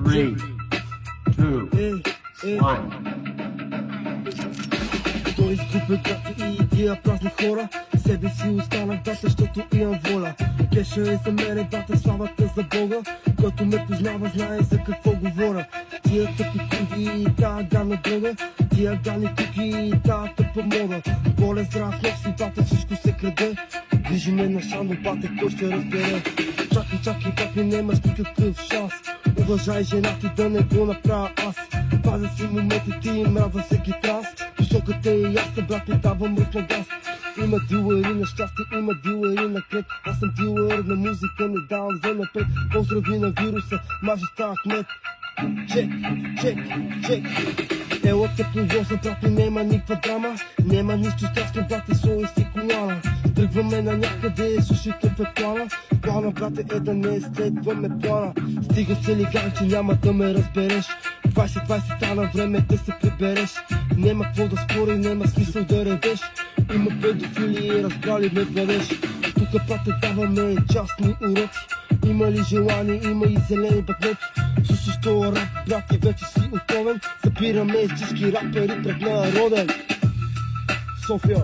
3, 2, 1. Той изгубя брата и тия празни хора. Себе си останах, брата, защото имам воля. Кеша е за мене, брата, славата за Бога. Който ме познава, знае за какво говоря. Тия тъпи книги и тая гадна дрога, тия гадни куки и тая тъпа мода. Болен здрав носи, брата, всичко се краде. Движи ме на шандо, бате, кой ще разбере. Чакай, бате, нямаш никакъв шанс. Уважай жената да не го направя аз. Пазя си моментите и мраза всеки транс. Посоката е ясна, брат, ми дава мръсна газ. Има дилъри на щастие, има дилъри на крет. Аз съм дилър на музика, не давам за напред. Поздрави на вируса, мажата Ахмед. Чек. Ела те повоза, брат, ми нема никаква драма. Нема нищо страшно, брат, и соло и си колана. Тръгваме на някъде, слушай какъв е плана. Плана, брате, е да не следваме плана. Стига се ли гай, че няма да ме разбереш. 20 стана време да се прибереш. Нема какво да спори, нема смисъл да ревеш. Има педофили, разбрали ме владеш. Тука, брате, даваме частни уроци. Има ли желание, има и зелени багнети. Слушаш това рап, брат, и вече си отровен. Събираме всички рапери пред народен. София.